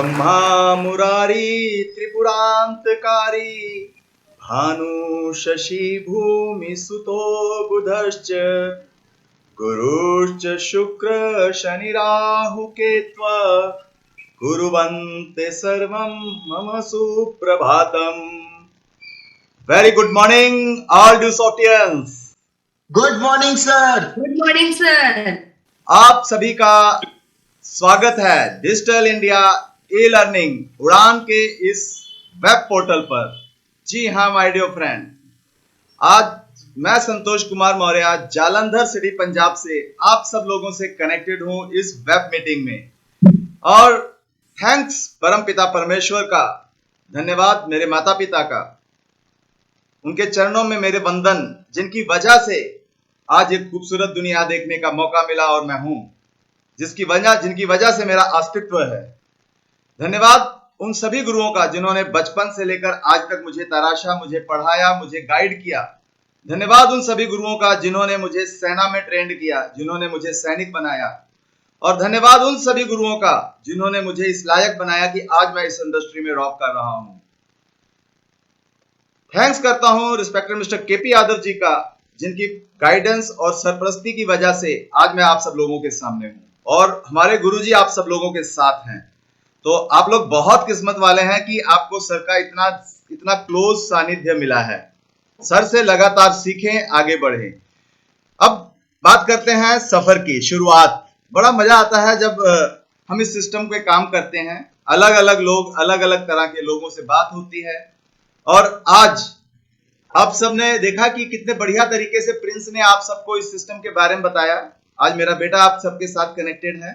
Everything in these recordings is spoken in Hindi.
ब्रह्मा मुरारी त्रिपुरांतकारी भानु शशि भूमि सुतो बुधश्च गुरुश्च शुक्र शनि राहु केत्व कुर्वन्ते सर्वं मम सुप्रभातम। Very good morning all the audience. Good morning sir. Good morning sir. आप सभी का स्वागत है डिजिटल इंडिया ई लर्निंग उड़ान के इस वेब पोर्टल पर। जी हाँ माय डियर फ्रेंड, आज मैं संतोष कुमार मौर्य जालंधर सिटी पंजाब से आप सब लोगों से कनेक्टेड हूं इस वेब मीटिंग में। और थैंक्स परम पिता परमेश्वर का, धन्यवाद मेरे माता पिता का, उनके चरणों में मेरे वंदन, जिनकी वजह से आज एक खूबसूरत दुनिया देखने का मौका मिला और मैं हूं, जिनकी वजह से मेरा अस्तित्व है। धन्यवाद उन सभी गुरुओं का जिन्होंने बचपन से लेकर आज तक मुझे तराशा, मुझे पढ़ाया, मुझे गाइड किया। धन्यवाद उन सभी गुरुओं का जिन्होंने मुझे सेना में ट्रेंड किया, जिन्होंने मुझे सैनिक बनाया। और धन्यवाद उन सभी गुरुओं का जिन्होंने मुझे इस लायक बनाया कि आज मैं इस इंडस्ट्री में रॉक कर रहा हूं। थैंक्स करता हूं respected mister KP Yadav ji का, जिनकी गाइडेंस और सरपरस्ती की वजह से आज मैं आप सब लोगों के सामने हूं और हमारे गुरुजी आप सब लोगों के साथ हैं। तो आप लोग बहुत किस्मत वाले हैं कि आपको सर का इतना क्लोज सानिध्य मिला है। सर से लगातार सीखें, आगे बढ़ें। अब बात करते हैं सफर की शुरुआत। बड़ा मजा आता है जब हम इस सिस्टम पे काम करते हैं। अलग अलग लोग, अलग अलग तरह के लोगों से बात होती है। और आज आप सबने देखा कि कितने बढ़िया तरीके से प्रिंस ने आप सबको इस सिस्टम के बारे में बताया। आज मेरा बेटा आप सबके साथ कनेक्टेड है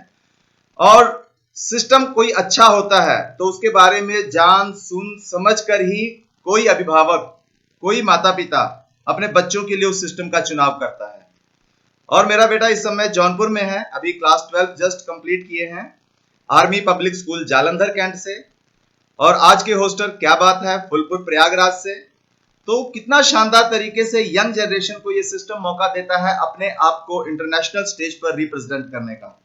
और सिस्टम कोई अच्छा होता है तो उसके बारे में जान सुन समझ कर ही कोई अभिभावक, कोई माता पिता अपने बच्चों के लिए उस सिस्टम का चुनाव करता है। और मेरा बेटा इस समय जौनपुर में है, अभी क्लास 12 जस्ट कंप्लीट किए हैं army public school Jalandhar cantt से। और आज के होस्टर क्या बात है, फुलपुर प्रयागराज से। तो कितना शानदार तरीके से यंग जनरेशन को ये सिस्टम मौका देता है अपने आप को इंटरनेशनल स्टेज पर रिप्रेजेंट करने का।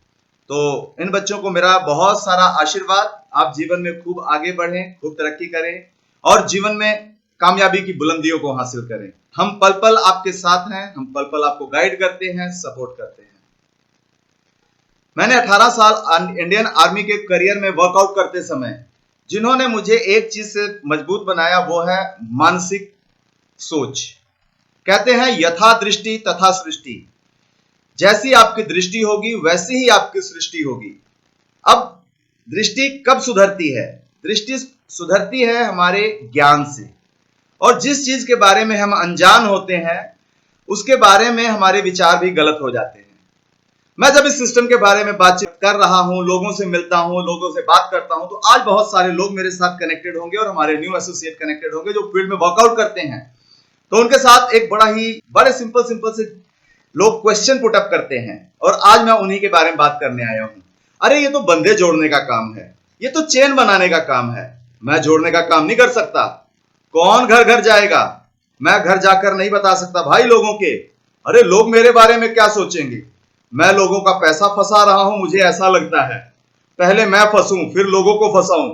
तो इन बच्चों को मेरा बहुत सारा आशीर्वाद। आप जीवन में खूब आगे बढ़ें, खूब तरक्की करें और जीवन में कामयाबी की बुलंदियों को हासिल करें। हम पल पल आपके साथ हैं, हम पल पल आपको गाइड करते हैं, सपोर्ट करते हैं। मैंने 18 साल इंडियन आर्मी के करियर में वर्कआउट करते समय जिन्होंने मुझे एक चीज से मजबूत बनाया वो है मानसिक सोच। कहते हैं यथा दृष्टि तथा सृष्टि। जैसी आपकी दृष्टि होगी वैसी ही आपकी सृष्टि होगी। अब दृष्टि कब सुधरती है? दृष्टि सुधरती है हमारे ज्ञान से। और जिस चीज के बारे में हम अनजान होते हैं उसके बारे में हमारे विचार भी गलत हो जाते हैं। मैं जब इस सिस्टम के बारे में बातचीत कर रहा हूं, लोगों से मिलता हूं, लोगों से बात करता हूं, तो आज बहुत सारे लोग मेरे साथ कनेक्टेड होंगे और हमारे न्यू एसोसिएट कनेक्टेड होंगे जो फील्ड में वर्कआउट करते हैं। तो उनके साथ एक बड़े सिंपल से लोग क्वेश्चन पुट अप करते हैं और आज मैं उन्हीं के बारे में बात करने आया हूं। अरे ये तो बंदे जोड़ने का काम है, ये तो चेन बनाने का काम है, मैं जोड़ने का काम नहीं कर सकता। कौन घर घर जाएगा? मैं घर जाकर नहीं बता सकता भाई लोगों के। अरे लोग मेरे बारे में क्या सोचेंगे? मैं लोगों का पैसा फंसा रहा हूं, मुझे ऐसा लगता है। पहले मैं फंसूं फिर लोगों को फंसाऊं।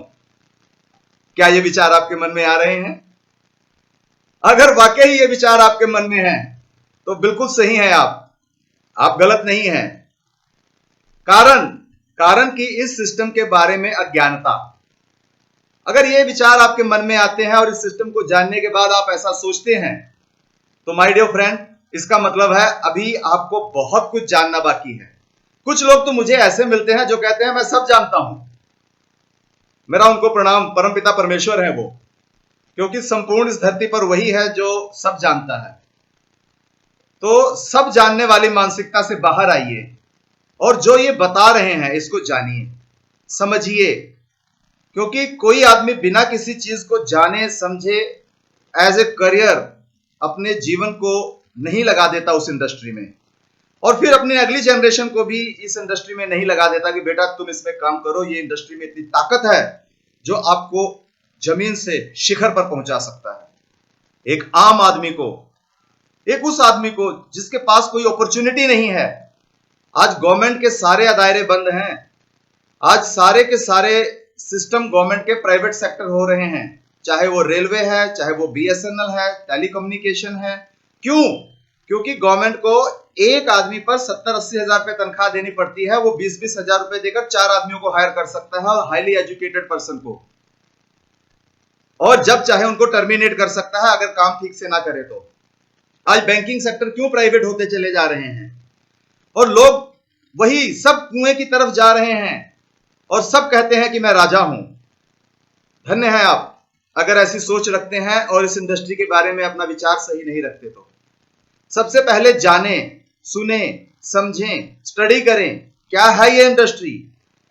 क्या ये विचार आपके मन में आ रहे हैं? अगर वाकई ये विचार आपके मन में है तो बिल्कुल सही है, आप गलत नहीं हैं। कारण कि इस सिस्टम के बारे में अज्ञानता। अगर ये विचार आपके मन में आते हैं और इस सिस्टम को जानने के बाद आप ऐसा सोचते हैं तो माय डियर फ्रेंड, इसका मतलब है अभी आपको बहुत कुछ जानना बाकी है। कुछ लोग तो मुझे ऐसे मिलते हैं जो कहते हैं मैं सब जानता हूं। मेरा उनको प्रणाम, परमपिता परमेश्वर है वो, क्योंकि संपूर्ण इस धरती पर वही है जो सब जानता है। तो सब जानने वाली मानसिकता से बाहर आइए और जो ये बता रहे हैं इसको जानिए, समझिए। क्योंकि कोई आदमी बिना किसी चीज को जाने समझे एज ए करियर अपने जीवन को नहीं लगा देता उस इंडस्ट्री में, और फिर अपनी अगली जनरेशन को भी इस इंडस्ट्री में नहीं लगा देता कि बेटा तुम इसमें काम करो, ये इंडस्ट्री में इतनी ताकत है जो आपको जमीन से शिखर पर पहुंचा सकता है। एक आम आदमी को, एक उस आदमी को जिसके पास कोई अपॉर्चुनिटी नहीं है। आज गवर्नमेंट के सारे दायरे बंद हैं, आज सारे के सारे सिस्टम गवर्नमेंट के प्राइवेट सेक्टर हो रहे हैं, चाहे वो रेलवे है, चाहे वो बीएसएनएल है, टेलीकम्युनिकेशन है। क्यों? क्योंकि गवर्नमेंट को एक आदमी पर 70-80 हजार रुपए तनख्वाह देनी पड़ती है। वो 20-20 हजार रुपए देकर 4 आदमियों को हायर कर सकता है, और हाईली एजुकेटेड पर्सन को, और जब चाहे उनको टर्मिनेट कर सकता है अगर काम ठीक से ना करे तो। आज बैंकिंग सेक्टर क्यों प्राइवेट होते चले जा रहे हैं, और लोग वही सब कुएं की तरफ जा रहे हैं, और सब कहते हैं कि मैं राजा हूं। धन्य है आप अगर ऐसी सोच रखते हैं और इस इंडस्ट्री के बारे में अपना विचार सही नहीं रखते तो। सबसे पहले जाने, सुने, समझें, स्टडी करें, क्या है ये इंडस्ट्री,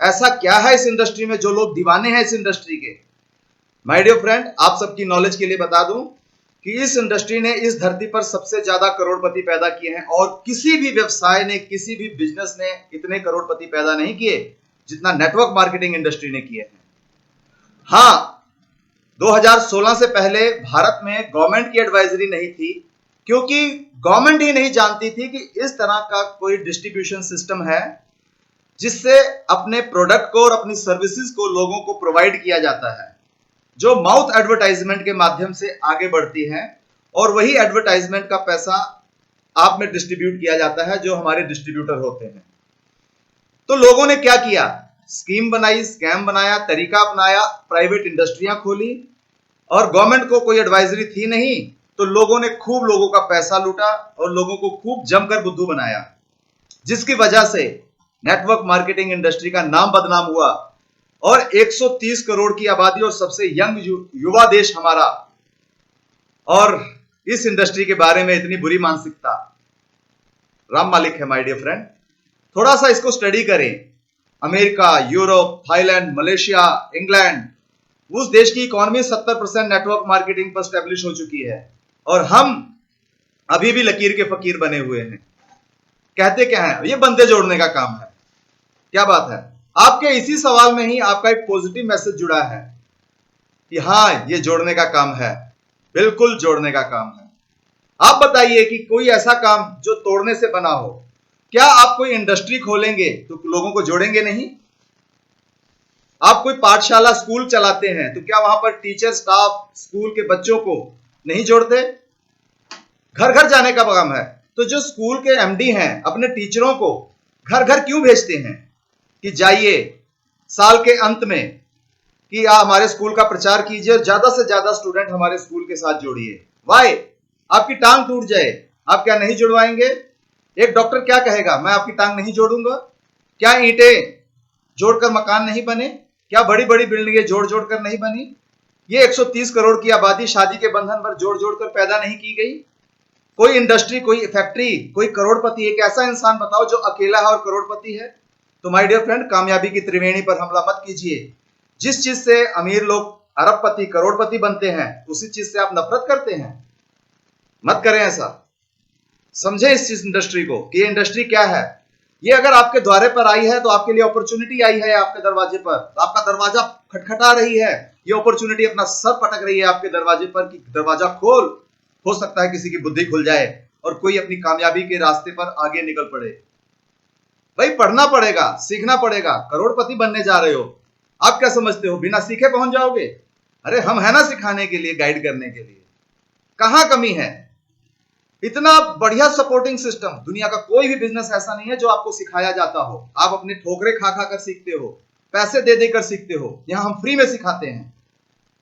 ऐसा क्या है इस इंडस्ट्री में जो लोग दीवाने हैं इस इंडस्ट्री के। माय डियर फ्रेंड, आप सबकी नॉलेज के लिए बता दूं कि इस इंडस्ट्री ने इस धरती पर सबसे ज्यादा करोड़पति पैदा किए हैं, और किसी भी व्यवसाय ने, किसी भी बिजनेस ने इतने करोड़पति पैदा नहीं किए जितना नेटवर्क मार्केटिंग इंडस्ट्री ने किए हैं। हाँ, 2016 से पहले भारत में गवर्नमेंट की एडवाइजरी नहीं थी, क्योंकि गवर्नमेंट ही नहीं जानती थी कि इस तरह का कोई डिस्ट्रीब्यूशन सिस्टम है जिससे अपने प्रोडक्ट को और अपनी सर्विसेज को लोगों को प्रोवाइड किया जाता है, जो माउथ एडवर्टाइजमेंट के माध्यम से आगे बढ़ती है, और वही एडवर्टाइजमेंट का पैसा आप में डिस्ट्रीब्यूट किया जाता है जो हमारे डिस्ट्रीब्यूटर होते हैं। तो लोगों ने क्या किया? स्कीम बनाई, स्कैम बनाया, तरीका अपनाया, प्राइवेट इंडस्ट्रियां खोली, और गवर्नमेंट को कोई एडवाइजरी थी नहीं, तो लोगों ने खूब लोगों का पैसा लूटा और लोगों को खूब जमकर बुद्धू बनाया, जिसकी वजह से नेटवर्क मार्केटिंग इंडस्ट्री का नाम बदनाम हुआ, और 130 करोड़ की आबादी और सबसे यंग युवा देश हमारा, और इस इंडस्ट्री के बारे में इतनी बुरी मानसिकता। राम मालिक है माय डियर फ्रेंड। थोड़ा सा इसको स्टडी करें। America, Europe, Thailand, Malaysia, England, उस देश की इकोनॉमी 70% नेटवर्क मार्केटिंग पर स्टैब्लिश हो चुकी है, और हम अभी भी लकीर के फकीर बने हुए हैं। कहते क्या है? ये बंदे जोड़ने का काम है। क्या बात है? आपके इसी सवाल में ही आपका एक पॉजिटिव मैसेज जुड़ा है कि हाँ, ये जोड़ने का काम है, बिल्कुल जोड़ने का काम है। आप बताइए कि कोई ऐसा काम जो तोड़ने से बना हो। क्या आप कोई इंडस्ट्री खोलेंगे तो लोगों को जोड़ेंगे नहीं? आप कोई पाठशाला, स्कूल चलाते हैं तो क्या वहां पर टीचर, स्टाफ, स्कूल के बच्चों को नहीं जोड़ते? घर घर जाने का काम है। तो जो स्कूल के एमडी हैं अपने टीचरों को घर घर क्यों भेजते हैं कि जाइए साल के अंत में कि हमारे स्कूल का प्रचार कीजिए और ज्यादा से ज्यादा स्टूडेंट हमारे स्कूल के साथ जोड़िए। वाई? आपकी टांग टूट जाए, आप क्या नहीं जुड़वाएंगे? एक डॉक्टर क्या कहेगा? मैं आपकी टांग नहीं जोड़ूंगा। क्या ईंटें जोड़कर मकान नहीं बने? क्या बड़ी बड़ी बिल्डिंगें जोड़ जोड़ कर नहीं बनी? ये 130 करोड़ की आबादी शादी के बंधन पर जोड़ जोड़ कर पैदा नहीं की गई? कोई इंडस्ट्री, कोई फैक्ट्री, कोई करोड़पति, एक ऐसा इंसान बताओ जो अकेला है और करोड़पति है। तो माय डियर फ्रेंड, कामयाबी की त्रिवेणी पर हमला मत कीजिए। जिस चीज से अमीर लोग अरबपति, करोड़पति बनते हैं, उसी चीज से आप नफरत करते हैं। मत करें ऐसा। समझे इस चीज इंडस्ट्री को कि ये इंडस्ट्री क्या है। ये अगर आपके द्वारे पर आई है तो आपके लिए अपॉर्चुनिटी आई है, आपके दरवाजे पर, तो आपका दरवाजा खटखटा रही है। ये अपॉर्चुनिटी अपना सर पटक रही है आपके दरवाजे पर कि दरवाजा खोल। हो सकता है किसी की बुद्धि खुल जाए और कोई अपनी कामयाबी के रास्ते पर आगे निकल पड़े। भाई, पढ़ना पड़ेगा, सीखना पड़ेगा। करोड़पति बनने जा रहे हो, आप क्या समझते हो बिना सीखे पहुंच जाओगे? अरे हम है ना सिखाने के लिए, गाइड करने के लिए। कहां कमी है? इतना बढ़िया सपोर्टिंग सिस्टम। दुनिया का कोई भी बिजनेस ऐसा नहीं है जो आपको सिखाया जाता हो। आप अपने ठोकरे खा खा कर सीखते हो, पैसे दे देकर सीखते हो। यहां हम फ्री में सिखाते हैं,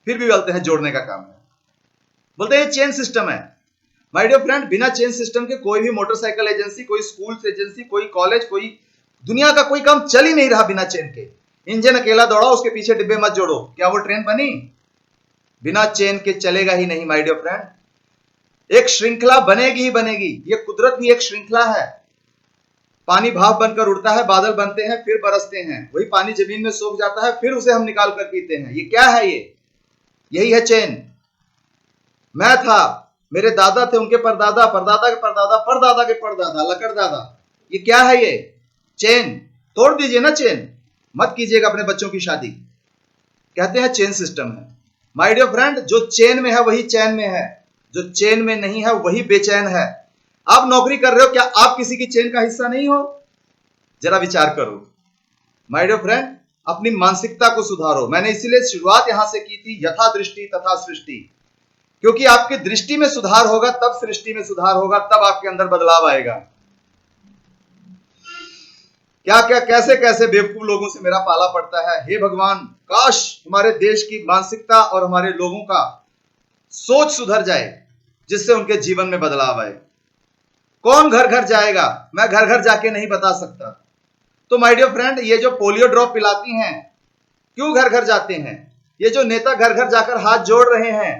फिर भी बोलते हैं जोड़ने का काम है। बोलते हैं चेन सिस्टम है। माय डियर फ्रेंड, बिना चेन सिस्टम के कोई भी मोटरसाइकिल एजेंसी, कोई स्कूल एजेंसी, कोई कॉलेज, कोई दुनिया का कोई काम चल ही नहीं रहा बिना चेन के। इंजन अकेला दौड़ा, उसके पीछे डिब्बे मत जोड़ो, क्या वो ट्रेन बनी? बिना चेन के चलेगा ही नहीं माय डियर फ्रेंड। एक श्रृंखला बनेगी ही बनेगी। ये कुदरत भी एक श्रृंखला है। पानी भाप बनकर उड़ता है, बादल बनते हैं, फिर बरसते हैं, वही पानी जमीन में सोख जाता है, फिर उसे हम निकाल कर पीते हैं। ये क्या है? ये यही है चेन। मैं था, मेरे दादा थे, उनके परदादा, परदादा के परदादा, परदादा के परदादा, लकड़ दादा। ये क्या है? ये चेन। तोड़ दीजिए ना चेन। मत कीजिएगा अपने बच्चों की शादी। कहते हैं चेन सिस्टम है। माय डियर फ्रेंड, जो चेन में है वही चैन में है, जो चेन में नहीं है वही बेचैन है। आप नौकरी कर रहे हो, क्या आप किसी की चेन का हिस्सा नहीं हो? जरा विचार करो। माय डियर फ्रेंड, अपनी मानसिकता को सुधारो। मैंने इसीलिए शुरुआत यहां से की थी, यथा दृष्टि तथा सृष्टि, क्योंकि आपकी दृष्टि में सुधार होगा तब सृष्टि में सुधार होगा, तब आपके अंदर बदलाव आएगा। क्या क्या कैसे कैसे बेवकूफ लोगों से मेरा पाला पड़ता है। हे भगवान, काश हमारे देश की मानसिकता और हमारे लोगों का सोच सुधर जाए, जिससे उनके जीवन में बदलाव आए। कौन घर घर जाएगा? मैं घर घर जाके नहीं बता सकता। तो माय डियर फ्रेंड, ये जो पोलियो ड्रॉप पिलाती हैं, क्यों घर घर जाते हैं? ये जो नेता घर घर जाकर हाथ जोड़ रहे हैं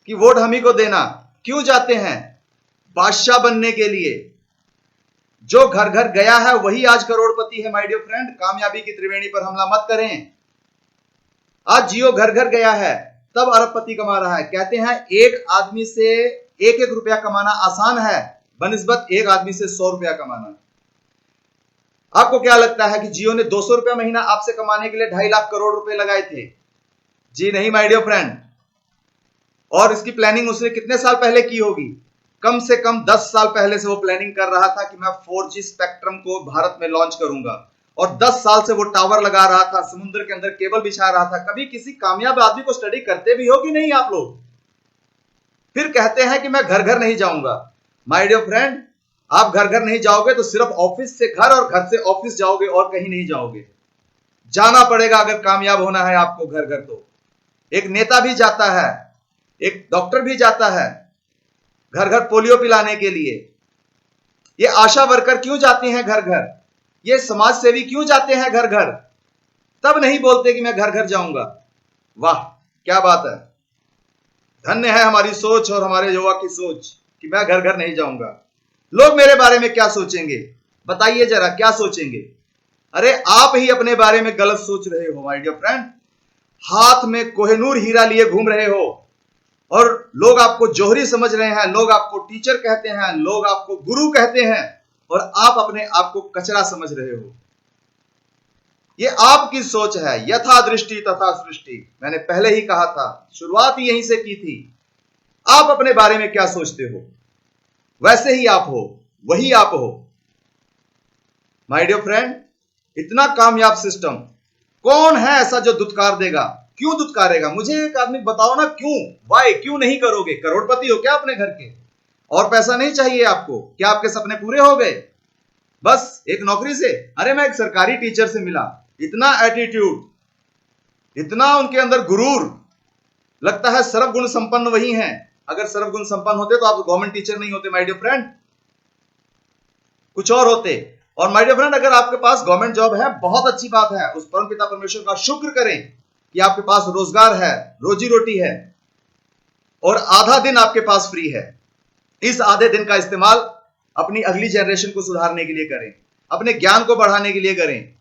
कि वोट हम ही को देना, क्यों जाते हैं? बादशाह बनने के लिए। जो घर घर गया है वही आज करोड़पति है। माय डियर फ्रेंड, कामयाबी की त्रिवेणी पर हमला मत करें। आज जियो घर घर गया है, तब अरबपति कमा रहा है। कहते हैं एक आदमी से एक एक रुपया कमाना आसान है बनिस्बत एक आदमी से 100 रुपया कमाना। आपको क्या लगता है कि जियो ने 200 रुपया महीना आपसे कमाने के लिए 2.5 लाख करोड़ रुपए लगाए थे? जी नहीं माय डियर फ्रेंड। और इसकी प्लानिंग उसने कितने साल पहले की होगी? कम से कम 10 साल पहले से वो प्लानिंग कर रहा था कि मैं 4G स्पेक्ट्रम को भारत में लॉन्च करूंगा, और 10 साल से वो टावर लगा रहा था, समुद्र के अंदर केबल बिछा रहा था। कभी किसी कामयाब आदमी को स्टडी करते भी हो कि नहीं आप लोग? फिर कहते हैं कि मैं घर घर नहीं जाऊंगा। माय डियर फ्रेंड, आप घर घर नहीं जाओगे तो सिर्फ ऑफिस से घर और घर से ऑफिस जाओगे और कहीं नहीं जाओगे। जाना पड़ेगा अगर कामयाब होना है आपको घर घर। तो एक नेता भी जाता है, एक डॉक्टर भी जाता है घर घर पोलियो पिलाने के लिए। ये आशा वर्कर क्यों जाते हैं घर घर? ये समाज सेवी क्यों जाते हैं घर घर? तब नहीं बोलते कि मैं घर घर जाऊंगा। वाह क्या बात है! धन्य है हमारी सोच और हमारे युवा की सोच कि मैं घर घर नहीं जाऊंगा। लोग मेरे बारे में क्या सोचेंगे? बताइए जरा, क्या सोचेंगे? अरे आप ही अपने बारे में गलत सोच रहे हो माय डियर फ्रेंड। हाथ में कोहिनूर हीरा लिए घूम रहे हो और लोग आपको जौहरी समझ रहे हैं, लोग आपको टीचर कहते हैं, लोग आपको गुरु कहते हैं, और आप अपने आप को कचरा समझ रहे हो। ये आपकी सोच है, यथा दृष्टि तथा सृष्टि। मैंने पहले ही कहा था, शुरुआत ही यहीं से की थी। आप अपने बारे में क्या सोचते हो, वैसे ही आप हो, वही आप हो। माय डियर फ्रेंड, इतना कामयाब सिस्टम कौन है ऐसा जो दुत्कार देगा? क्यों दुत्कारेगा? मुझे एक आदमी बताओ ना, क्यों? वाई? क्यों नहीं करोगे? करोड़पति हो क्या अपने घर के? और पैसा नहीं चाहिए आपको? क्या आपके सपने पूरे हो गए बस एक नौकरी से? अरे मैं एक सरकारी टीचर से मिला, इतना एटीट्यूड, इतना उनके अंदर गुरूर, लगता है सर्वगुण संपन्न वही हैं। अगर सर्वगुण संपन्न होते तो आप गवर्नमेंट टीचर नहीं होते माय डियर फ्रेंड, कुछ और होते। और माय डियर फ्रेंड, अगर आपके पास गवर्नमेंट जॉब है, बहुत अच्छी बात है। उस परमपिता परमेश्वर का शुक्र करें कि आपके पास रोजगार है, रोजी रोटी है, और आधा दिन आपके पास फ्री है। इस आधे दिन का इस्तेमाल अपनी अगली जनरेशन को सुधारने के लिए करें, अपने ज्ञान को बढ़ाने के लिए करें।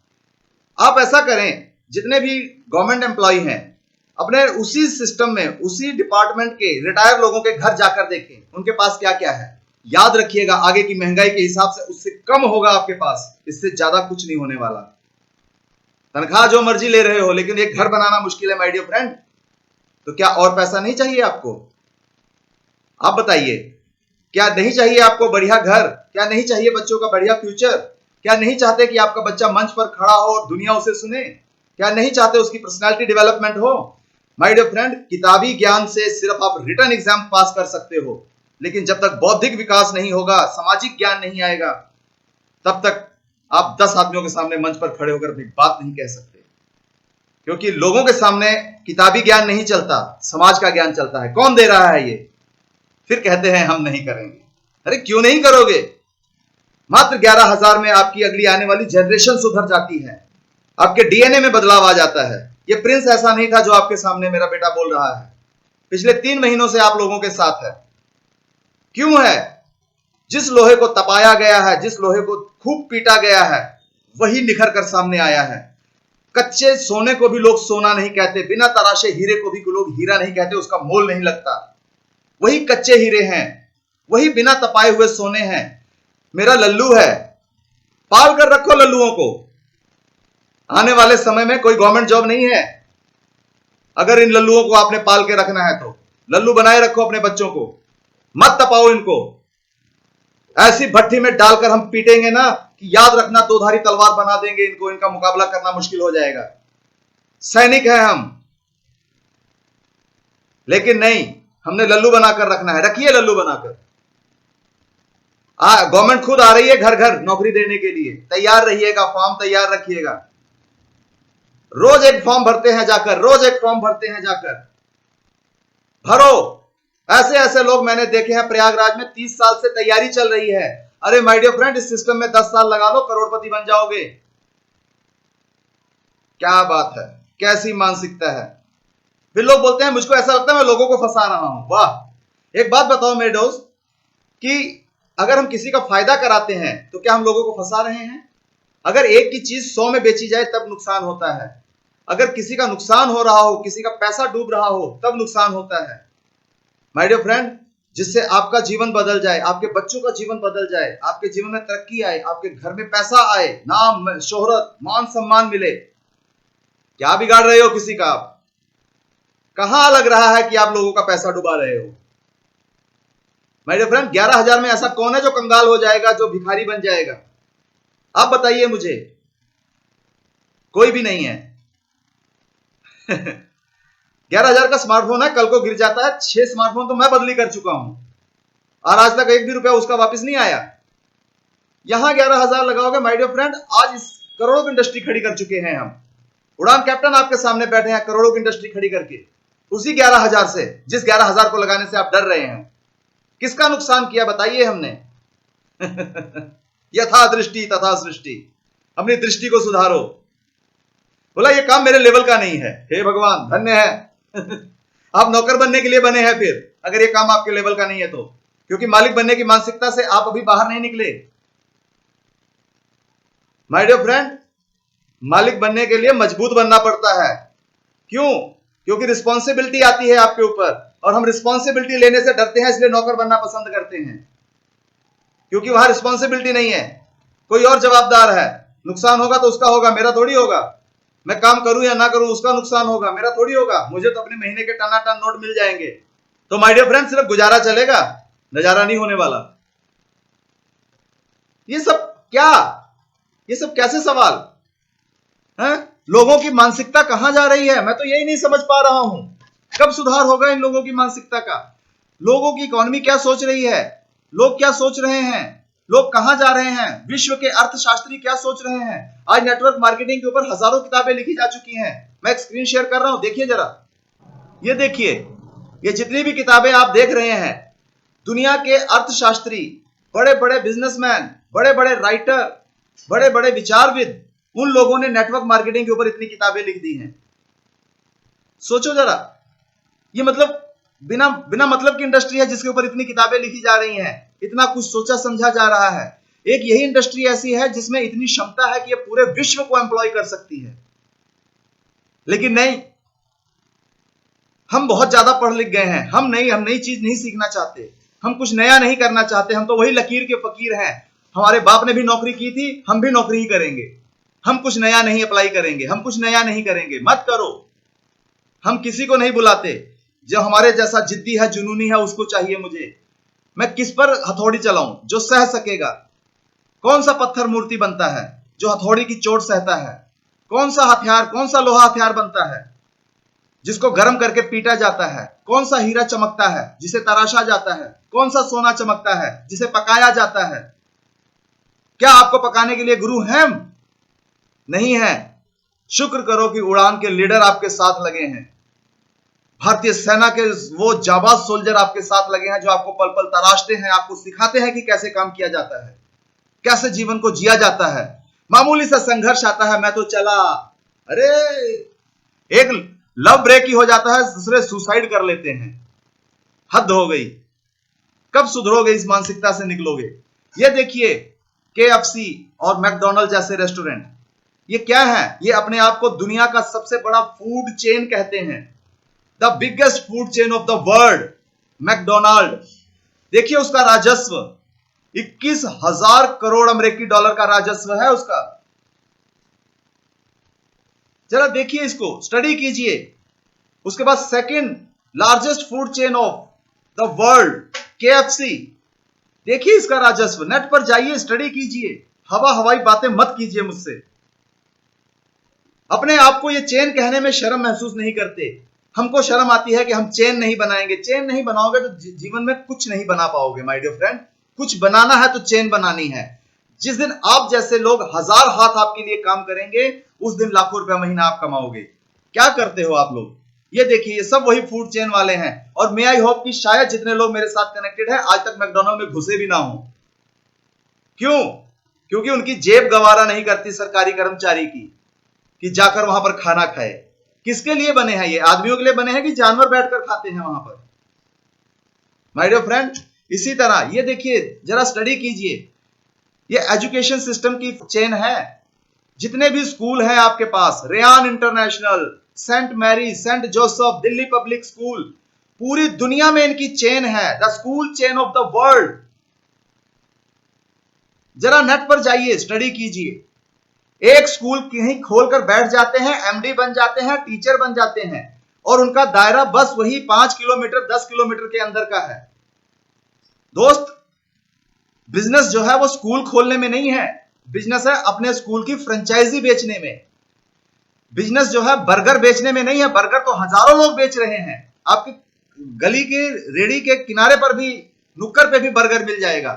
आप ऐसा करें, जितने भी गवर्नमेंट एम्प्लॉय हैं, अपने उसी सिस्टम में, उसी डिपार्टमेंट के रिटायर लोगों के घर जाकर देखें उनके पास क्या क्या है। याद रखिएगा, आगे की महंगाई के हिसाब से उससे कम होगा आपके पास, इससे ज्यादा कुछ नहीं होने वाला। तनख्वाह जो मर्जी ले रहे हो, लेकिन एक घर बनाना मुश्किल है माय डियर फ्रेंड। तो क्या और पैसा नहीं चाहिए आपको? आप बताइए, क्या नहीं चाहिए आपको बढ़िया घर? क्या नहीं चाहिए बच्चों का बढ़िया फ्यूचर? क्या नहीं चाहते कि आपका बच्चा मंच पर खड़ा हो और दुनिया उसे सुने? क्या नहीं चाहते उसकी पर्सनालिटी डेवलपमेंट हो? माय डियर फ्रेंड, किताबी ज्ञान से सिर्फ आप रिटन एग्जाम पास कर सकते हो, लेकिन जब तक बौद्धिक विकास नहीं होगा, सामाजिक ज्ञान नहीं आएगा, तब तक आप 10 आदमियों के सामने मंच पर खड़े होकर भी बात नहीं कह सकते। क्योंकि लोगों के सामने किताबी ज्ञान नहीं चलता, समाज का ज्ञान चलता है। कौन दे रहा है ये? फिर कहते हैं हम नहीं करेंगे। अरे क्यों नहीं करोगे? मात्र 11,000 में आपकी अगली आने वाली जनरेशन सुधर जाती है, आपके डीएनए में बदलाव आ जाता है। ये प्रिंस ऐसा नहीं था जो आपके सामने मेरा बेटा बोल रहा है। पिछले 3 महीनों से आप लोगों के साथ है। क्यों है? जिस लोहे को तपाया गया है, जिस लोहे को खूब पीटा गया है, वही निखर कर सामने आया है। कच्चे सोने को भी लोग सोना नहीं कहते, बिना तराशे हीरे को भी लोग हीरा नहीं कहते, उसका मोल नहीं लगता। वही कच्चे हीरे हैं, वही बिना तपाए हुए सोने हैं। मेरा लल्लू है, पाल कर रखो लल्लुओं को। आने वाले समय में कोई गवर्नमेंट जॉब नहीं है। अगर इन लल्लुओं को आपने पाल के रखना है तो लल्लू बनाए रखो अपने बच्चों को, मत तपाओ इनको। ऐसी भट्टी में डालकर हम पीटेंगे ना कि याद रखना दोधारी तलवार बना देंगे इनको, इनका मुकाबला करना मुश्किल हो जाएगा। सैनिक है हम, लेकिन नहीं, हमने लल्लू बनाकर रखना है। रखिए लल्लू बनाकर। गवर्नमेंट खुद आ रही है घर घर नौकरी देने के लिए, तैयार रहिएगा, फॉर्म तैयार रखिएगा। रोज एक फॉर्म भरते हैं जाकर, रोज एक फॉर्म भरते हैं जाकर, भरो। ऐसे ऐसे लोग मैंने देखे हैं प्रयागराज में, 30 साल से तैयारी चल रही है। अरे माय डियर फ्रेंड, इस सिस्टम में 10 साल लगा लो, करोड़पति बन जाओगे। क्या बात है, कैसी मानसिकता है। फिर लोग बोलते हैं मुझको ऐसा लगता है मैं लोगों को फंसा रहा हूं। वाह। एक बात बताओ मेरे दोस्त, कि अगर हम किसी का फायदा कराते हैं तो क्या हम लोगों को फंसा रहे हैं? अगर एक की चीज 100 में बेची जाए तब नुकसान होता है। अगर किसी का नुकसान हो रहा हो, किसी का पैसा डूब रहा हो, तब नुकसान होता है। माय डियर फ्रेंड, जिससे आपका जीवन बदल जाए, आपके बच्चों का जीवन बदल जाए, आपके जीवन में तरक्की आए, आपके घर में पैसा आए, नाम, शोहरत, मान सम्मान मिले, क्या बिगाड़ रहे हो किसी का? आप कहां लग रहा है कि आप लोगों का पैसा डुबा रहे हो? माय डियर फ्रेंड, 11,000 में ऐसा कौन है जो कंगाल हो जाएगा, जो भिखारी बन जाएगा? आप बताइए मुझे। कोई भी नहीं है। 11,000 का स्मार्टफोन है, कल को गिर जाता है। 6 स्मार्टफोन तो मैं बदली कर चुका हूं और आज तक 1 भी रुपया उसका वापस नहीं आया। यहां 11,000 लगाओगे माय डियर फ्रेंड, आज इस करोड़ों की इंडस्ट्री खड़ी कर चुके हैं हम। उड़ान कैप्टन आपके सामने बैठे हैं करोड़ों की इंडस्ट्री खड़ी करके, उसी 11,000 से, जिस 11,000 को लगाने से आप डर रहे हैं। किसका नुकसान किया बताइए हमने? यथा दृष्टि तथा सृष्टि। अपनी दृष्टि को सुधारो। बोला ये काम मेरे लेवल का नहीं है। हे भगवान, धन्य है। आप नौकर बनने के लिए बने हैं फिर, अगर ये काम आपके लेवल का नहीं है तो, क्योंकि मालिक बनने की मानसिकता से आप अभी बाहर नहीं निकले। माय डियर फ्रेंड, मालिक बनने के लिए मजबूत बनना पड़ता है। क्यों? क्योंकि रिस्पॉन्सिबिलिटी आती है आपके ऊपर, और हम रिस्पॉन्सिबिलिटी लेने से डरते हैं, इसलिए नौकर बनना पसंद करते हैं, क्योंकि वहां रिस्पॉन्सिबिलिटी नहीं है, कोई और जवाबदार है। नुकसान होगा तो उसका होगा, मेरा थोड़ी होगा। मैं काम करूं या ना करूं, उसका नुकसान होगा, मेरा थोड़ी होगा। मुझे तो अपने महीने के टनाटन नोट मिल जाएंगे। तो माय डियर फ्रेंड, सिर्फ गुजारा चलेगा, नजारा नहीं होने वाला। ये सब क्या, ये सब कैसे सवाल हैं? लोगों की मानसिकता कहां जा रही है, मैं तो यही नहीं समझ पा रहा हूं। कब सुधार होगा इन लोगों की मानसिकता का? लोगों की इकोनॉमी क्या सोच रही है, लोग क्या सोच रहे हैं, लोग कहां जा रहे हैं, विश्व के अर्थशास्त्री क्या सोच रहे हैं? आज नेटवर्क मार्केटिंग के ऊपर हजारों किताबें लिखी जा चुकी हैं। मैं एक स्क्रीन शेयर कर रहा हूं, देखिए जरा। ये देखिए, ये जितनी भी किताबें आप देख रहे हैं, दुनिया के अर्थशास्त्री, बड़े बड़े बिजनेसमैन, बड़े बड़े राइटर, बड़े बड़े विचारविद, उन लोगों ने नेटवर्क मार्केटिंग के ऊपर इतनी किताबें लिख दी हैं। सोचो जरा, ये मतलब बिना बिना मतलब की इंडस्ट्री है जिसके ऊपर इतनी किताबें लिखी जा रही हैं, इतना कुछ सोचा समझा जा रहा है। एक यही इंडस्ट्री ऐसी है जिसमें इतनी क्षमता है कि ये पूरे विश्व को एम्प्लॉय कर सकती है। लेकिन नहीं, हम बहुत ज्यादा पढ़ लिख गए हैं। हम नई चीज नहीं सीखना चाहते, हम कुछ नया नहीं करना चाहते। हम तो वही लकीर के फकीर हैं। हमारे बाप ने भी नौकरी की थी, हम भी नौकरी ही करेंगे। हम कुछ नया नहीं अप्लाई करेंगे, हम कुछ नया नहीं करेंगे। मत करो। हम किसी को नहीं बुलाते। जो हमारे जैसा जिद्दी है, जुनूनी है, उसको चाहिए मुझे। मैं किस पर हथौड़ी चलाऊं? जो सह सकेगा। कौन सा पत्थर मूर्ति बनता है जो हथौड़ी की चोट सहता है? कौन सा हथियार, कौन सा लोहा हथियार बनता है जिसको गर्म करके पीटा जाता है? कौन सा हीरा चमकता है जिसे तराशा जाता है? कौन सा सोना चमकता है जिसे पकाया जाता है? क्या आपको पकाने के लिए गुरु हैं? नहीं है। शुक्र करो कि उड़ान के लीडर आपके साथ लगे हैं। भारतीय सेना के वो जाबाज सोल्जर आपके साथ लगे हैं, जो आपको पल पल तराशते हैं, आपको सिखाते हैं कि कैसे काम किया जाता है, कैसे जीवन को जिया जाता है। मामूली सा संघर्ष आता है, मैं तो चला, अरे एक लव ब्रेक ही हो जाता है, दूसरे सुसाइड कर लेते हैं। हद हो गई। कब सुधरोगे, इस मानसिकता से निकलोगे? ये देखिए, KFC और मैकडोनल्ड जैसे रेस्टोरेंट, ये क्या है? ये अपने आप को दुनिया का सबसे बड़ा फूड चेन कहते हैं। The biggest food chain of the world, McDonald. देखिए उसका राजस्व 21,000 करोड़ अमेरिकी डॉलर का राजस्व है उसका। जरा देखिए, इसको स्टडी कीजिए। उसके बाद second largest food chain of the world, KFC। देखिए इसका राजस्व, नेट पर जाइए, स्टडी कीजिए। हवाई बातें मत कीजिए मुझसे। अपने आप को ये चेन कहने में शर्म महसूस नहीं करते। हमको शर्म आती है कि हम चेन नहीं बनाएंगे। चेन नहीं बनाओगे तो जीवन में कुछ नहीं बना पाओगे माय डियर फ्रेंड। कुछ बनाना है तो चेन बनानी है। जिस दिन आप जैसे लोग 1000 हाथ आपके लिए काम करेंगे, उस दिन लाखों रुपया महीना आप कमाओगे। क्या करते हो आप लोग? ये देखिए, ये सब वही फूड चेन वाले हैं। और मे आई होप कि शायद जितने लोग मेरे साथ कनेक्टेड हैं आज तक मैकडॉनल्ड में घुसे भी ना हो। क्यों? क्योंकि उनकी जेब गवारा नहीं करती सरकारी कर्मचारी की कि जाकर वहां पर खाना खाए। किसके लिए बने हैं ये? आदमियों के लिए बने हैं कि जानवर बैठकर खाते हैं वहां पर? माय डियर फ्रेंड, इसी तरह ये देखिए, जरा स्टडी कीजिए, ये एजुकेशन सिस्टम की चेन है। जितने भी स्कूल हैं आपके पास, Ryan international, saint Mary, saint Joseph, Delhi public school, पूरी दुनिया में इनकी चेन है, the school chain of the world. जरा नेट पर जाइए, स्टडी कीजिए। एक स्कूल कहीं खोलकर बैठ जाते हैं, एमडी बन जाते हैं, टीचर बन जाते हैं, और उनका दायरा बस वही 5 किलोमीटर 10 किलोमीटर के अंदर का है। दोस्त, बिजनेस जो है वो स्कूल खोलने में नहीं है। बिजनेस है अपने स्कूल की फ्रेंचाइजी बेचने में। बिजनेस जो है बर्गर बेचने में नहीं है। बर्गर तो हजारों लोग बेच रहे हैं। आपकी गली के रेड़ी के किनारे पर भी, नुक्कड़ पे भी बर्गर मिल जाएगा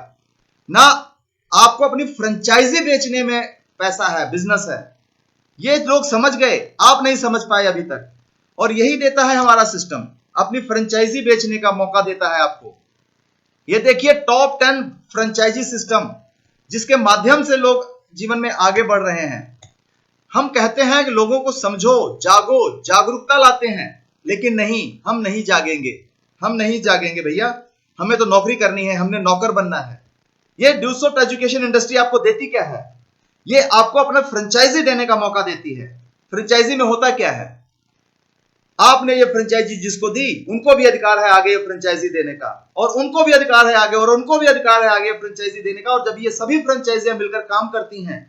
ना। आपको अपनी फ्रेंचाइजी बेचने में पैसा है, बिजनेस है। ये लोग समझ गए, आप नहीं समझ पाए अभी तक। और यही देता है हमारा सिस्टम, अपनी फ्रेंचाइजी बेचने का मौका देता है आपको। ये देखिए, टॉप 10 फ्रेंचाइजी सिस्टम, जिसके माध्यम से लोग जीवन में आगे बढ़ रहे हैं। हम कहते हैं कि लोगों को समझो, जागो, जागरूकता लाते हैं, लेकिन नहीं, हम नहीं जागेंगे। हम नहीं जागेंगे भैया। हमें तो नौकरी करनी है, हमने नौकर बनना है। ये ड्यूसोफ्ट एजुकेशन इंडस्ट्री आपको देती क्या है? ये आपको अपना फ्रेंचाइजी देने का मौका देती है। फ्रेंचाइजी में होता क्या है? आपने ये फ्रेंचाइजी जिसको दी, उनको भी अधिकार है आगे ये फ्रेंचाइजी देने का, और उनको भी अधिकार है आगे, और उनको भी अधिकार है आगे फ्रेंचाइजी देने का। और जब ये सभी फ्रेंचाइजियां मिलकर काम करती हैं,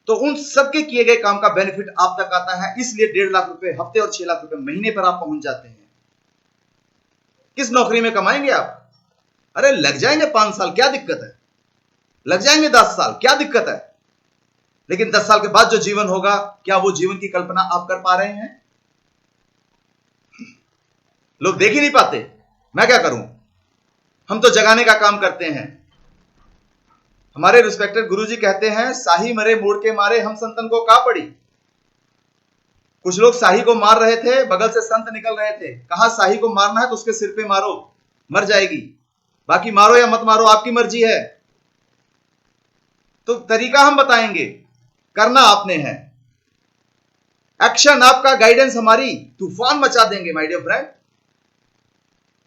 तो उन सबके किए गए काम का बेनिफिट आप तक आता है। इसलिए 1.5 लाख रुपए हफ्ते और 6 लाख रुपए महीने पर आप पहुंच जाते हैं। किस नौकरी में कमाएंगे आप? अरे लग जाएंगे 5 साल, क्या दिक्कत है? लग जाएंगे 10 साल, क्या दिक्कत है? लेकिन 10 साल के बाद जो जीवन होगा, क्या वो जीवन की कल्पना आप कर पा रहे हैं? लोग देख ही नहीं पाते। मैं क्या करूं? हम तो जगाने का काम करते हैं। हमारे रिस्पेक्टेड गुरुजी कहते हैं, साही मरे मोड़ के मारे, हम संतन को का पड़ी। कुछ लोग साही को मार रहे थे, बगल से संत निकल रहे थे। कहा साही को मारना है तो उसके सिर पे मारो, मर जाएगी। बाकी मारो या मत मारो, आपकी मर्जी है। तो तरीका हम बताएंगे, करना आपने है। एक्शन आपका, गाइडेंस हमारी, तूफान मचा देंगे माय डियर फ्रेंड।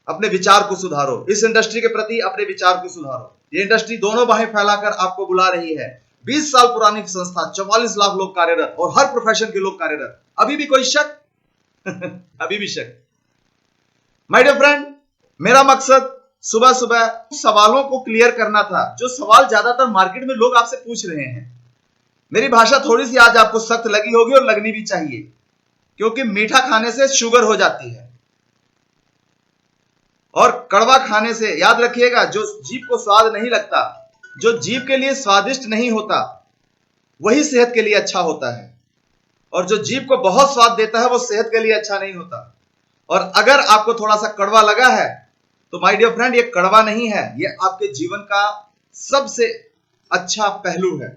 अपने विचार को सुधारो, इस इंडस्ट्री के प्रति अपने विचार को सुधारो। ये इंडस्ट्री दोनों बाहें फैलाकर आपको बुला रही है। 20 साल पुरानी संस्था, 44 लाख लोग कार्यरत, और हर प्रोफेशन के लोग कार्यरत। अभी भी कोई शक? अभी भी शक? माय डियर फ्रेंड, मेरा मकसद सुबह सुबह सवालों को क्लियर करना था, जो सवाल ज्यादातर मार्केट में लोग आपसे पूछ रहे हैं। मेरी भाषा थोड़ी सी आज आपको सख्त लगी होगी, और लगनी भी चाहिए, क्योंकि मीठा खाने से शुगर हो जाती है, और कड़वा खाने से, याद रखिएगा, जो जीभ को स्वाद नहीं लगता, जो जीभ के लिए स्वादिष्ट नहीं होता, वही सेहत के लिए अच्छा होता है। और जो जीभ को बहुत स्वाद देता है, वो सेहत के लिए अच्छा नहीं होता। और अगर आपको थोड़ा सा कड़वा लगा है, तो माय डियर फ्रेंड, ये कड़वा नहीं है, ये आपके जीवन का सबसे अच्छा पहलू है।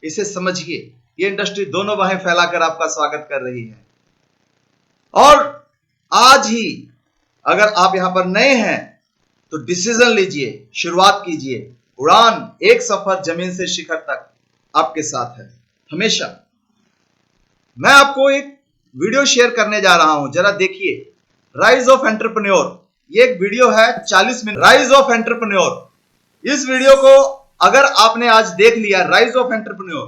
इसे समझिए। ये इंडस्ट्री दोनों बाहें फैलाकर आपका स्वागत कर रही है। और आज ही अगर आप यहां पर नए हैं, तो डिसीजन लीजिए, शुरुआत कीजिए। उड़ान, एक सफर जमीन से शिखर तक आपके साथ है हमेशा। मैं आपको एक वीडियो शेयर करने जा रहा हूं, जरा देखिए। राइज ऑफ एंटरप्रेन्योर, ये एक वीडियो है 40 मिनट। राइज ऑफ एंटरप्रेन्योर, इस वीडियो को अगर आपने आज देख लिया, राइज ऑफ एंटरप्रेन्योर,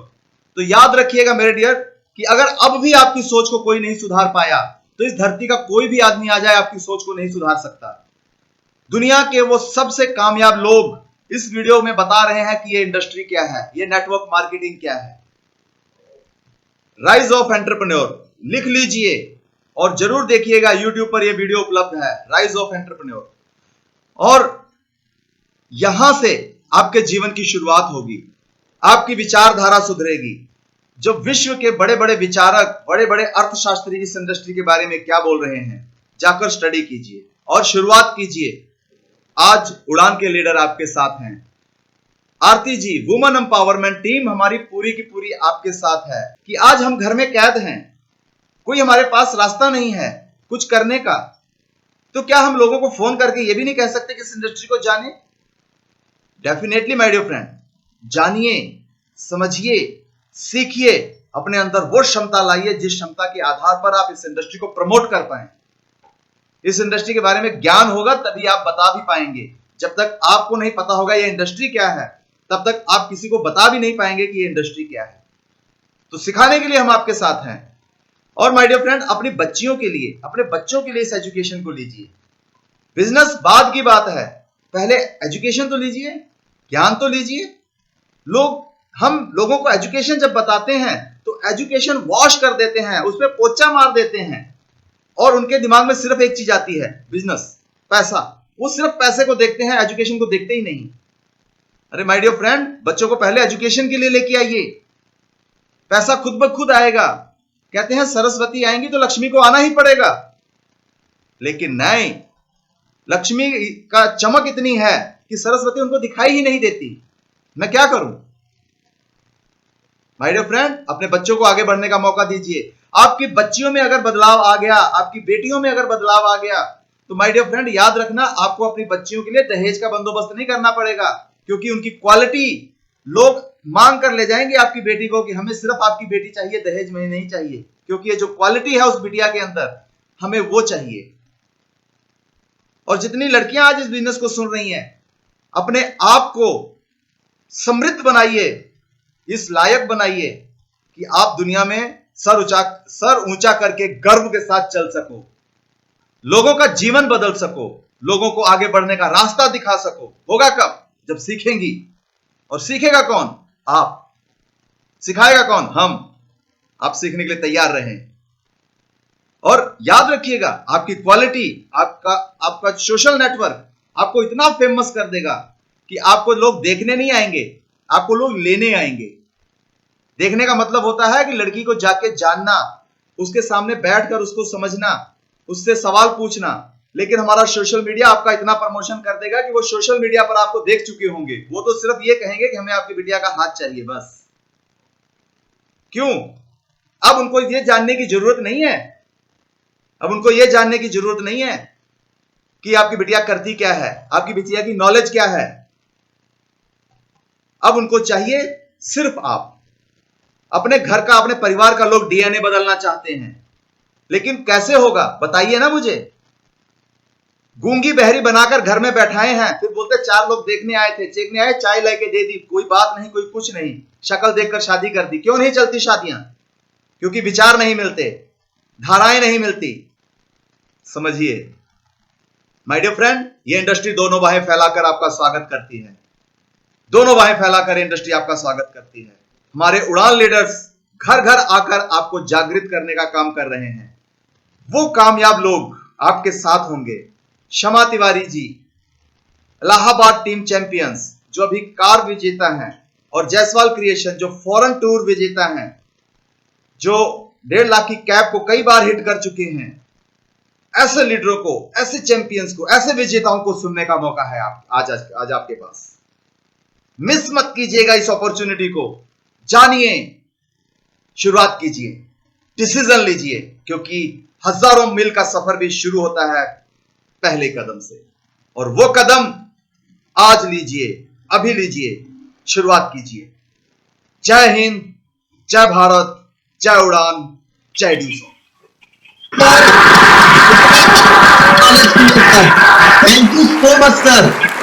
तो याद रखिएगा मेरे डियर, कि अगर अब भी आपकी सोच को कोई नहीं सुधार पाया, तो इस धरती का कोई भी आदमी आ जाए, आपकी सोच को नहीं सुधार सकता। दुनिया के वो सबसे कामयाब लोग इस वीडियो में बता रहे हैं कि ये इंडस्ट्री क्या है, ये नेटवर्क मार्केटिंग क्या है। राइज ऑफ एंटरप्रेन्योर लिख लीजिए और जरूर देखिएगा, यूट्यूब पर यह वीडियो उपलब्ध है, राइज ऑफ एंटरप्रेन्योर। और यहां से आपके जीवन की शुरुआत होगी। आपकी विचारधारा सुधरेगी। जो विश्व के बड़े बड़े विचारक, बड़े बड़े अर्थशास्त्री इस इंडस्ट्री के बारे में क्या बोल रहे हैं, जाकर स्टडी कीजिए और शुरुआत कीजिए। आज उड़ान के लीडर आपके साथ हैं। आरती जी, वुमेन एम्पावरमेंट टीम हमारी पूरी की पूरी आपके साथ है कि आज हम घर में कैद हैं, कोई हमारे पास रास्ता नहीं है कुछ करने का, तो क्या हम लोगों को फोन करके ये भी नहीं कह सकते कि इस इंडस्ट्री को जाने? डेफिनेटली माय डियर फ्रेंड, जानिए, समझिए, सीखिए, अपने अंदर वो क्षमता लाइए जिस क्षमता के आधार पर आप इस इंडस्ट्री को प्रमोट कर पाए। इस इंडस्ट्री के बारे में ज्ञान होगा तभी आप बता भी पाएंगे। जब तक आपको नहीं पता होगा ये इंडस्ट्री क्या है, तब तक आप किसी को बता भी नहीं पाएंगे कि ये इंडस्ट्री क्या है। तो सिखाने के लिए हम आपके साथ हैं। और माय डियर फ्रेंड, अपनी बच्चियों के लिए, अपने बच्चों के लिए इस एजुकेशन को लीजिए। बिजनेस बाद की बात है, पहले एजुकेशन तो लीजिए, ज्ञान तो लीजिए। हम लोगों को एजुकेशन जब बताते हैं तो एजुकेशन वॉश कर देते हैं, उस पर पोचा मार देते हैं और उनके दिमाग में सिर्फ एक चीज आती है, बिजनेस, पैसा। वो सिर्फ पैसे को देखते हैं, एजुकेशन को देखते ही नहीं। अरे माय डियर फ्रेंड, बच्चों को पहले एजुकेशन के लिए लेके आइए, पैसा खुद ब खुद आएगा। कहते हैं सरस्वती आएंगी तो लक्ष्मी को आना ही पड़ेगा, लेकिन नहीं, लक्ष्मी का चमक इतनी है कि सरस्वती उनको दिखाई ही नहीं देती। मैं क्या करूं? माय डियर फ्रेंड, अपने बच्चों को आगे बढ़ने का मौका दीजिए। आपकी बच्चियों में अगर बदलाव आ गया, आपकी बेटियों में अगर बदलाव आ गया, तो माय डियर फ्रेंड याद रखना, आपको अपनी बच्चियों के लिए दहेज का बंदोबस्त नहीं करना पड़ेगा, क्योंकि उनकी क्वालिटी लोग मांग कर ले जाएंगे आपकी बेटी को कि हमें सिर्फ आपकी बेटी चाहिए, दहेज में नहीं चाहिए, क्योंकि ये जो क्वालिटी है उस बिटिया के अंदर, हमें वो चाहिए। और जितनी लड़कियां आज इस बिजनेस को सुन रही हैं, अपने आप को समृद्ध बनाइए, इस लायक बनाइए कि आप दुनिया में सर ऊंचा करके गर्व के साथ चल सको, लोगों का जीवन बदल सको, लोगों को आगे बढ़ने का रास्ता दिखा सको। होगा कब? जब सीखेंगी। और सीखेगा कौन? आप। सिखाएगा कौन? हम। आप सीखने के लिए तैयार रहें। और याद रखिएगा, आपकी क्वालिटी, आपका सोशल नेटवर्क आपको इतना फेमस कर देगा कि आपको लोग देखने नहीं आएंगे, आपको लोग लेने आएंगे। देखने का मतलब होता है कि लड़की को जाके जानना, उसके सामने बैठकर उसको समझना, उससे सवाल पूछना। लेकिन हमारा सोशल मीडिया आपका इतना प्रमोशन कर देगा कि वो सोशल मीडिया पर आपको देख चुके होंगे, वो तो सिर्फ ये कहेंगे कि हमें आपकी बिटिया का हाथ चाहिए, बस। क्यों? अब उनको ये जानने की जरूरत नहीं है, अब उनको ये जानने की जरूरत नहीं है कि आपकी बिटिया करती क्या है, आपकी बिटिया की नॉलेज क्या है। अब उनको चाहिए सिर्फ आप। अपने घर का, अपने परिवार का लोग डीएनए बदलना चाहते हैं, लेकिन कैसे होगा बताइए ना मुझे। गूंगी बहरी बनाकर घर में बैठाए हैं, फिर बोलते 4 लोग देखने आए थे, चेकने आए, चाय लेके दे दी, कोई बात नहीं, कोई कुछ नहीं, शक्ल देखकर शादी कर दी। क्यों नहीं चलती शादियां? क्योंकि विचार नहीं मिलते, धाराएं नहीं मिलती। समझिए माय डियर फ्रेंड, ये इंडस्ट्री दोनों बाहें फैलाकर आपका स्वागत करती है, दोनों बाहें फैलाकर इंडस्ट्री आपका स्वागत करती है। हमारे उड़ान लीडर्स घर घर आकर आपको जागृत करने का काम कर रहे हैं। वो कामयाब लोग आपके साथ होंगे। शमा तिवारी जी, इलाहाबाद टीम चैंपियंस, जो अभी कार विजेता हैं, और जायसवाल क्रिएशन जो फॉरेन टूर विजेता हैं, जो 1.5 लाख की कैप को कई बार हिट कर चुके हैं। ऐसे लीडरों को, ऐसे चैंपियंस को, ऐसे विजेताओं को सुनने का मौका है आज आपके पास। मिस मत कीजिएगा इस अपॉर्चुनिटी को। जानिए, शुरुआत कीजिए, डिसीजन लीजिए, क्योंकि हजारों मील का सफर भी शुरू होता है पहले कदम से। और वो कदम आज लीजिए, अभी लीजिए, शुरुआत कीजिए। जय हिंद, जय भारत, जय उड़ान, जय डूसो। Thank you so much, sir.